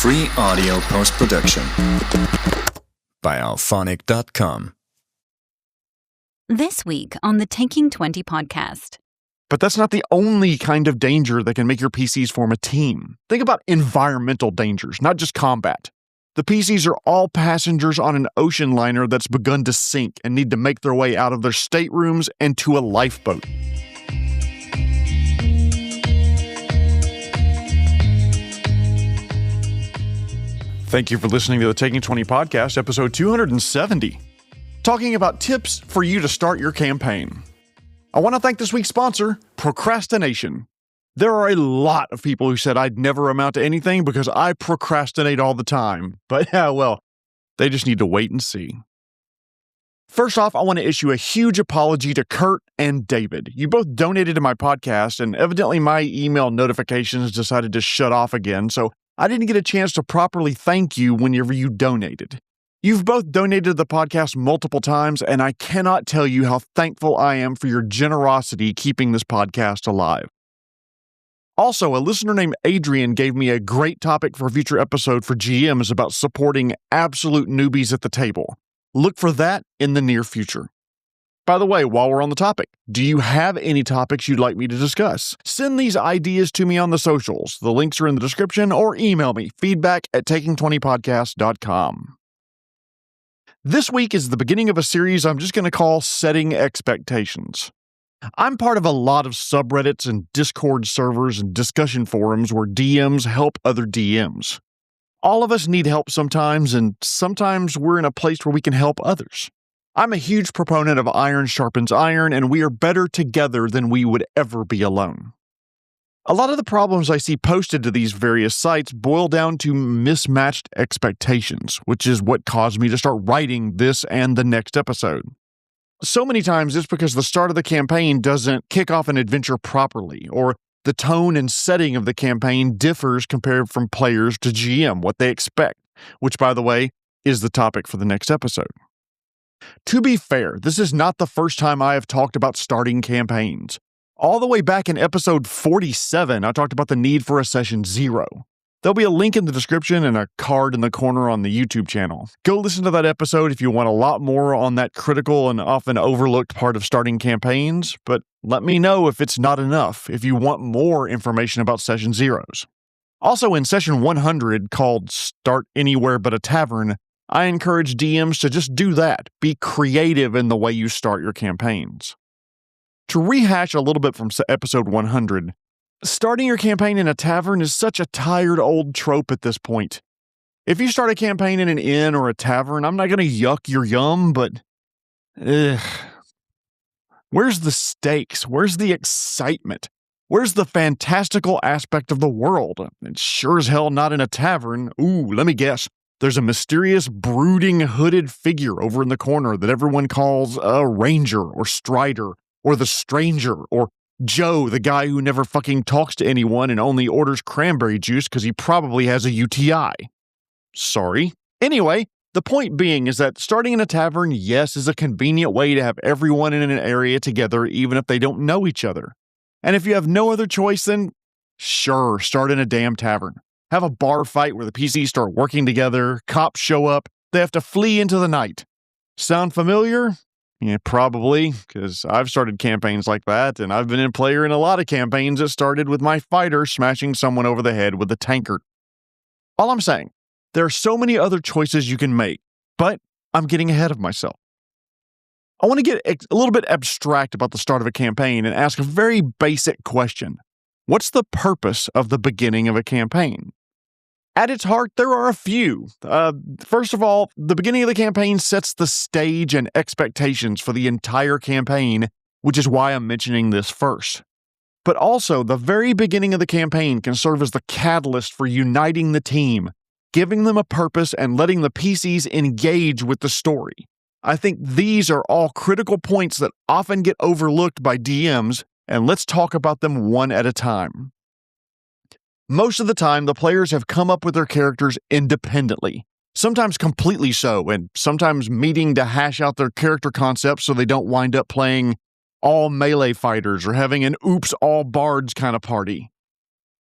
Free audio post-production by alphonic.com. This week on the Taking 20 podcast. But that's not the only kind of danger that can make your PCs form a team. Think about environmental dangers, not just combat. The PCs are all passengers on an ocean liner that's begun to sink and need to make their way out of their staterooms and to a lifeboat. Thank you for listening to the Taking 20 podcast, episode 270, talking about tips for you to start your campaign. I want to thank this week's sponsor, Procrastination. There are a lot of people who said I'd never amount to anything because I procrastinate all the time. But well, they just need to wait and see. First off, I want to issue a huge apology to Kurt and David. You both donated to my podcast, and evidently my email notifications decided to shut off again, so I didn't get a chance to properly thank you whenever you donated. You've both donated to the podcast multiple times, and I cannot tell you how thankful I am for your generosity keeping this podcast alive. Also, a listener named Adrian gave me a great topic for a future episode for GMs about supporting absolute newbies at the table. Look for that in the near future. By the way, while we're on the topic, do you have any topics you'd like me to discuss? Send these ideas to me on the socials. The links are in the description, or email me, feedback@taking20podcast.com. This week is the beginning of a series I'm just going to call Setting Expectations. I'm part of a lot of subreddits and Discord servers and discussion forums where DMs help other DMs. All of us need help sometimes, and sometimes we're in a place where we can help others. I'm a huge proponent of iron sharpens iron, and we are better together than we would ever be alone. A lot of the problems I see posted to these various sites boil down to mismatched expectations, which is what caused me to start writing this and the next episode. So many times it's because the start of the campaign doesn't kick off an adventure properly, or the tone and setting of the campaign differs compared from players to GM, what they expect, which, by the way, is the topic for the next episode. To be fair, this is not the first time I have talked about starting campaigns. All the way back in episode 47, I talked about the need for a session 0. There'll be a link in the description and a card in the corner on the YouTube channel. Go listen to that episode if you want a lot more on that critical and often overlooked part of starting campaigns, but let me know if it's not enough, if you want more information about session 0s. Also, in session 100, called Start Anywhere But a Tavern, I encourage DMs to just do that. Be creative in the way you start your campaigns. To rehash a little bit from episode 100, starting your campaign in a tavern is such a tired old trope at this point. If you start a campaign in an inn or a tavern, I'm not going to yuck your yum, but where's the stakes? Where's the excitement? Where's the fantastical aspect of the world? It's sure as hell not in a tavern. Ooh, let me guess. There's a mysterious, brooding, hooded figure over in the corner that everyone calls a ranger or strider or the stranger or Joe, the guy who never fucking talks to anyone and only orders cranberry juice because he probably has a UTI. Sorry. Anyway, the point being is that starting in a tavern, yes, is a convenient way to have everyone in an area together even if they don't know each other. And if you have no other choice, then sure, start in a damn tavern. Have a bar fight where the PCs start working together, cops show up, they have to flee into the night. Sound familiar? Yeah, probably, because I've started campaigns like that, and I've been a player in a lot of campaigns that started with my fighter smashing someone over the head with a tankard. All I'm saying, there are so many other choices you can make, but I'm getting ahead of myself. I want to get a little bit abstract about the start of a campaign and ask a very basic question. What's the purpose of the beginning of a campaign? At its heart, there are a few. First of all, the beginning of the campaign sets the stage and expectations for the entire campaign, which is why I'm mentioning this first. But also, the very beginning of the campaign can serve as the catalyst for uniting the team, giving them a purpose and letting the PCs engage with the story. I think these are all critical points that often get overlooked by DMs, and let's talk about them one at a time. Most of the time, the players have come up with their characters independently, sometimes completely so, and sometimes meeting to hash out their character concepts so they don't wind up playing all melee fighters or having an oops all bards kind of party.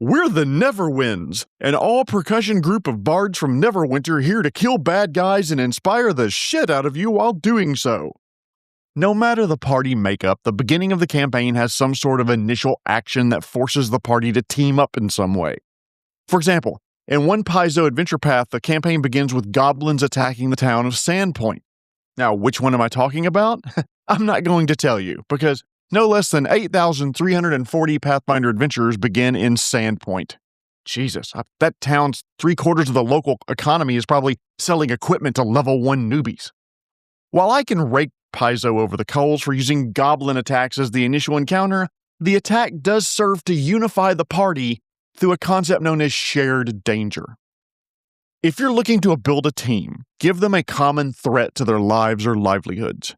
We're the Neverwinds, an all-percussion group of bards from Neverwinter here to kill bad guys and inspire the shit out of you while doing so. No matter the party makeup, the beginning of the campaign has some sort of initial action that forces the party to team up in some way. For example, in one Paizo adventure path, the campaign begins with goblins attacking the town of Sandpoint. Now, which one am I talking about? I'm not going to tell you, because no less than 8,340 Pathfinder adventurers begin in Sandpoint. Jesus, that town's 3/4 of the local economy is probably selling equipment to level 1 newbies. While I can rake Paizo over the coals for using goblin attacks as the initial encounter, the attack does serve to unify the party through a concept known as shared danger. If you're looking to build a team, give them a common threat to their lives or livelihoods.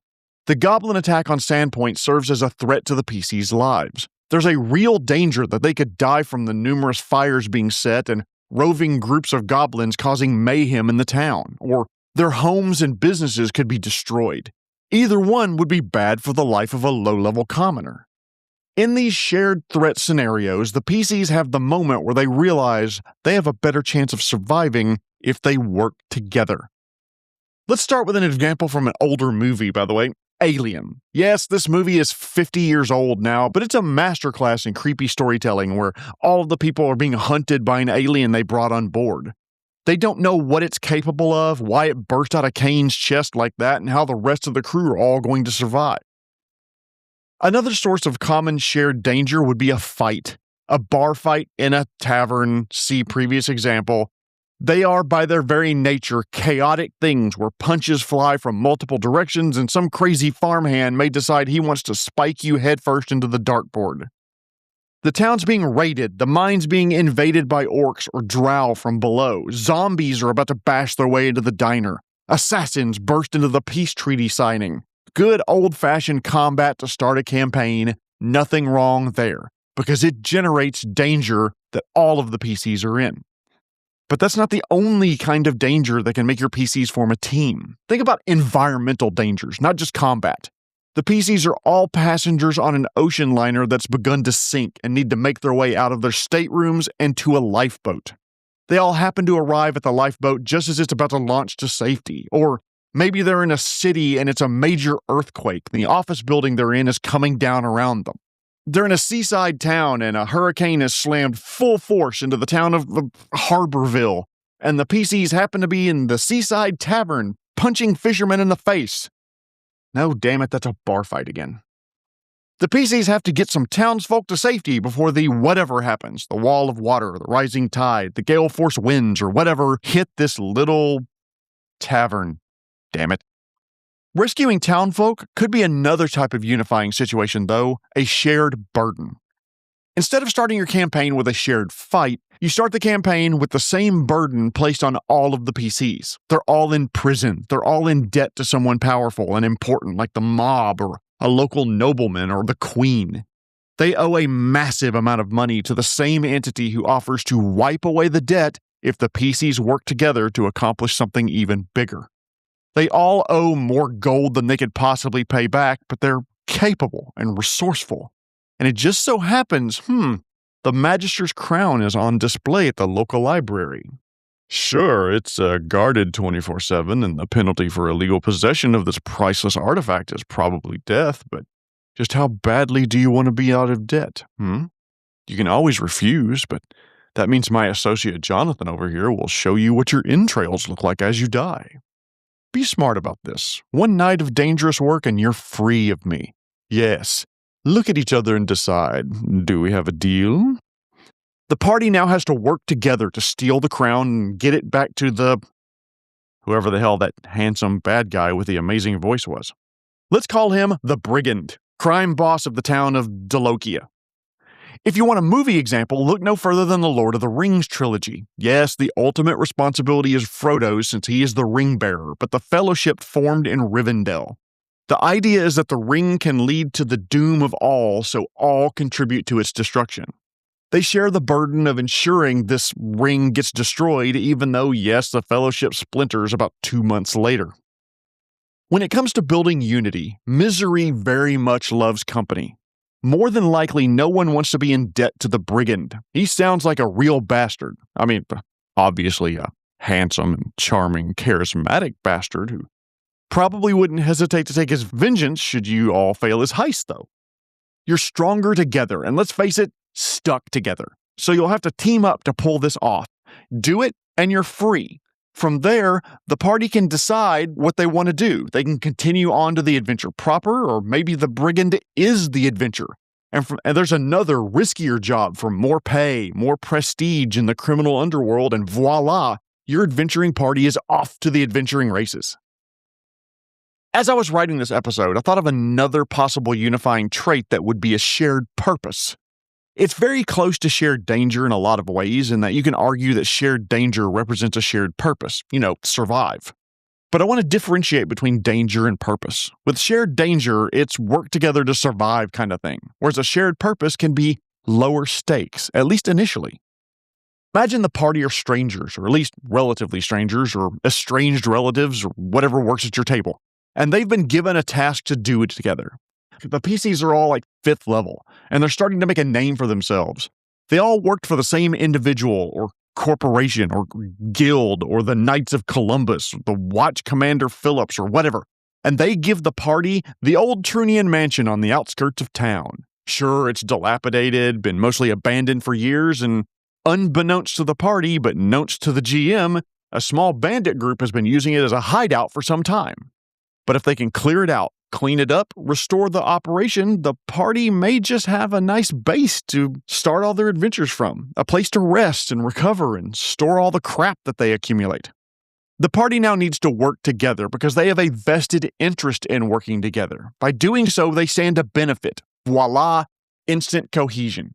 The goblin attack on Sandpoint serves as a threat to the PC's lives. There's a real danger that they could die from the numerous fires being set and roving groups of goblins causing mayhem in the town, or their homes and businesses could be destroyed. Either one would be bad for the life of a low-level commoner. In these shared threat scenarios, the PCs have the moment where they realize they have a better chance of surviving if they work together. Let's start with an example from an older movie, by the way, Alien. Yes, this movie is 50 years old now, but it's a masterclass in creepy storytelling where all of the people are being hunted by an alien they brought on board. They don't know what it's capable of, why it burst out of Kane's chest like that, and how the rest of the crew are all going to survive. Another source of common shared danger would be a fight. A bar fight in a tavern, see previous example. They are, by their very nature, chaotic things where punches fly from multiple directions and some crazy farmhand may decide he wants to spike you headfirst into the dartboard. The town's being raided, the mine's being invaded by orcs or drow from below, zombies are about to bash their way into the diner, assassins burst into the peace treaty signing. Good old-fashioned combat to start a campaign, nothing wrong there, because it generates danger that all of the PCs are in. But that's not the only kind of danger that can make your PCs form a team. Think about environmental dangers, not just combat. The PCs are all passengers on an ocean liner that's begun to sink and need to make their way out of their staterooms and to a lifeboat. They all happen to arrive at the lifeboat just as it's about to launch to safety, or maybe they're in a city and it's a major earthquake and the office building they're in is coming down around them. They're in a seaside town and a hurricane has slammed full force into the town of Harborville, and the PCs happen to be in the seaside tavern punching fishermen in the face. No, damn it, that's a bar fight again. The PCs have to get some townsfolk to safety before the whatever happens, the wall of water, the rising tide, the gale force winds, or whatever hit this little tavern. Damn it. Rescuing townfolk could be another type of unifying situation, though, a shared burden. Instead of starting your campaign with a shared fight, you start the campaign with the same burden placed on all of the PCs. They're all in prison. They're all in debt to someone powerful and important, like the mob or a local nobleman or the queen. They owe a massive amount of money to the same entity who offers to wipe away the debt if the PCs work together to accomplish something even bigger. They all owe more gold than they could possibly pay back, but they're capable and resourceful. And it just so happens, the Magister's crown is on display at the local library. Sure, it's guarded 24/7, and the penalty for illegal possession of this priceless artifact is probably death, but just how badly do you want to be out of debt? You can always refuse, but that means my associate Jonathan over here will show you what your entrails look like as you die. Be smart about this. One night of dangerous work and you're free of me. Yes. Look at each other and decide, do we have a deal? The party now has to work together to steal the crown and get it back to whoever the hell that handsome bad guy with the amazing voice was. Let's call him the Brigand, crime boss of the town of Dalokia. If you want a movie example, look no further than the Lord of the Rings trilogy. Yes, the ultimate responsibility is Frodo's since he is the ring bearer, but the Fellowship formed in Rivendell. The idea is that the ring can lead to the doom of all, so all contribute to its destruction. They share the burden of ensuring this ring gets destroyed, even though, yes, the Fellowship splinters about 2 months later. When it comes to building unity, misery very much loves company. More than likely, no one wants to be in debt to the brigand. He sounds like a real bastard. I mean, obviously a handsome and charming, charismatic bastard who probably wouldn't hesitate to take his vengeance should you all fail his heist, though. You're stronger together, and let's face it, stuck together. So you'll have to team up to pull this off. Do it, and you're free. From there, the party can decide what they want to do. They can continue on to the adventure proper, or maybe the brigand is the adventure. And there's another riskier job for more pay, more prestige in the criminal underworld, and voila, your adventuring party is off to the adventuring races. As I was writing this episode, I thought of another possible unifying trait that would be a shared purpose. It's very close to shared danger in a lot of ways, in that you can argue that shared danger represents a shared purpose, survive. But I want to differentiate between danger and purpose. With shared danger, it's work together to survive kind of thing, whereas a shared purpose can be lower stakes, at least initially. Imagine the party are strangers, or at least relatively strangers, or estranged relatives, or whatever works at your table. And they've been given a task to do it together. The PCs are all like 5th level, and they're starting to make a name for themselves. They all worked for the same individual, or corporation, or guild, or the Knights of Columbus, or the Watch Commander Phillips, or whatever. And they give the party the old Trunian mansion on the outskirts of town. Sure, it's dilapidated, been mostly abandoned for years, and unbeknownst to the party, but knownst to the GM, a small bandit group has been using it as a hideout for some time. But if they can clear it out, clean it up, restore the operation, the party may just have a nice base to start all their adventures from, a place to rest and recover and store all the crap that they accumulate. The party now needs to work together because they have a vested interest in working together. By doing so, they stand to benefit. Voila, instant cohesion.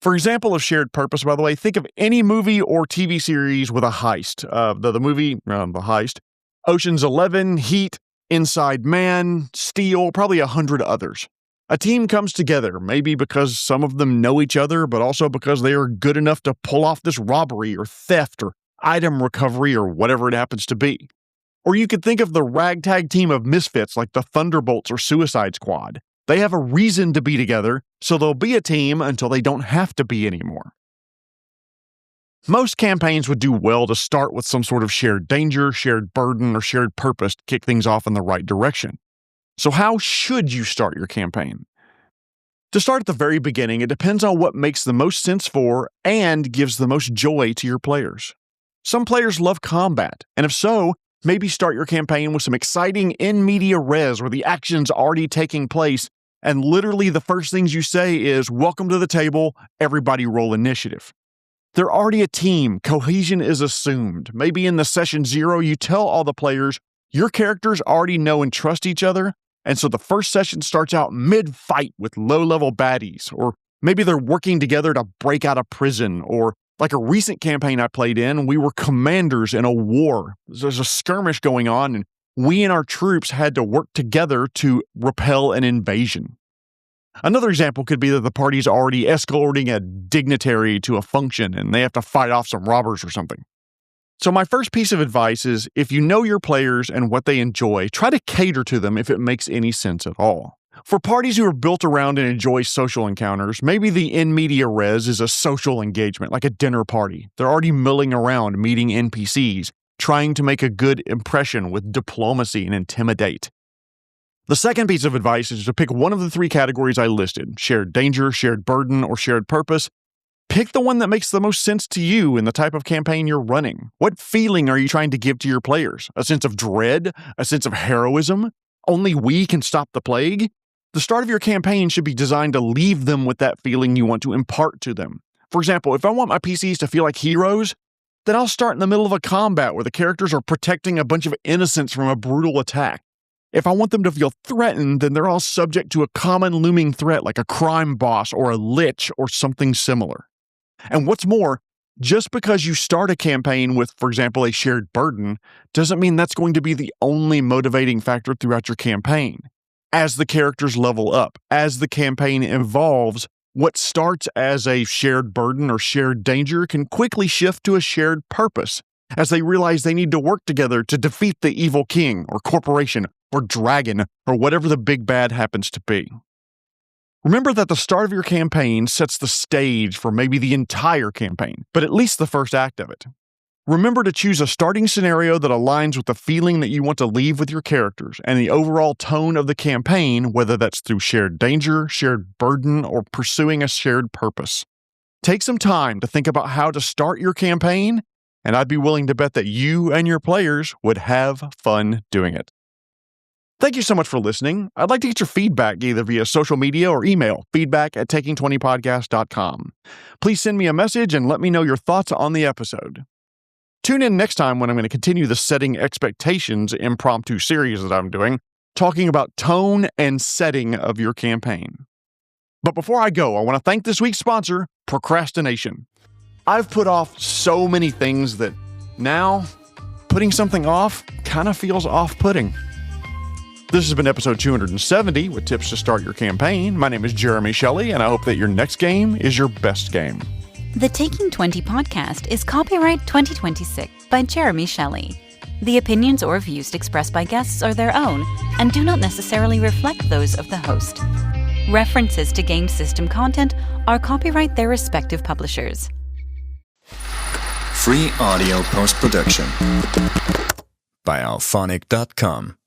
For example of shared purpose, by the way, think of any movie or TV series with a heist. The heist, Ocean's 11, Heat, Inside Man, Steel, probably 100 others. A team comes together, maybe because some of them know each other, but also because they are good enough to pull off this robbery or theft or item recovery or whatever it happens to be. Or you could think of the ragtag team of misfits like the Thunderbolts or Suicide Squad. They have a reason to be together, so they'll be a team until they don't have to be anymore. Most campaigns would do well to start with some sort of shared danger, shared burden, or shared purpose to kick things off in the right direction. So how should you start your campaign? To start at the very beginning, it depends on what makes the most sense for and gives the most joy to your players. Some players love combat, and if so, maybe start your campaign with some exciting in media res where the action's already taking place, and literally the first things you say is, "Welcome to the table, everybody roll initiative." They're already a team, cohesion is assumed. Maybe in the session 0, you tell all the players, your characters already know and trust each other, and so the first session starts out mid-fight with low-level baddies, or maybe they're working together to break out of prison, or like a recent campaign I played in, we were commanders in a war. There's a skirmish going on, and we and our troops had to work together to repel an invasion. Another example could be that the party's already escorting a dignitary to a function and they have to fight off some robbers or something. So my first piece of advice is, if you know your players and what they enjoy, try to cater to them if it makes any sense at all. For parties who are built around and enjoy social encounters, maybe the in media res is a social engagement, like a dinner party. They're already milling around meeting NPCs, trying to make a good impression with diplomacy and intimidate. The second piece of advice is to pick one of the 3 categories I listed: shared danger, shared burden, or shared purpose. Pick the one that makes the most sense to you in the type of campaign you're running. What feeling are you trying to give to your players? A sense of dread? A sense of heroism? Only we can stop the plague? The start of your campaign should be designed to leave them with that feeling you want to impart to them. For example, if I want my PCs to feel like heroes, then I'll start in the middle of a combat where the characters are protecting a bunch of innocents from a brutal attack. If I want them to feel threatened, then they're all subject to a common looming threat like a crime boss or a lich or something similar. And what's more, just because you start a campaign with, for example, a shared burden, doesn't mean that's going to be the only motivating factor throughout your campaign. As the characters level up, as the campaign evolves, what starts as a shared burden or shared danger can quickly shift to a shared purpose, as they realize they need to work together to defeat the evil king or corporation or dragon or whatever the big bad happens to be. Remember that the start of your campaign sets the stage for maybe the entire campaign, but at least the first act of it. Remember to choose a starting scenario that aligns with the feeling that you want to leave with your characters and the overall tone of the campaign, whether that's through shared danger, shared burden, or pursuing a shared purpose. Take some time to think about how to start your campaign, and I'd be willing to bet that you and your players would have fun doing it. Thank you so much for listening. I'd like to get your feedback either via social media or email, feedback@taking20podcast.com. Please send me a message and let me know your thoughts on the episode. Tune in next time when I'm going to continue the Setting Expectations impromptu series that I'm doing, talking about tone and setting of your campaign. But before I go, I want to thank this week's sponsor, Procrastination. I've put off so many things that now putting something off kind of feels off-putting. This has been episode 270 with tips to start your campaign. My name is Jeremy Shelley, and I hope that your next game is your best game. The Taking 20 podcast is copyright 2026 by Jeremy Shelley. The opinions or views expressed by guests are their own and do not necessarily reflect those of the host. References to game system content are copyright their respective publishers. Free audio post-production by alphonic.com.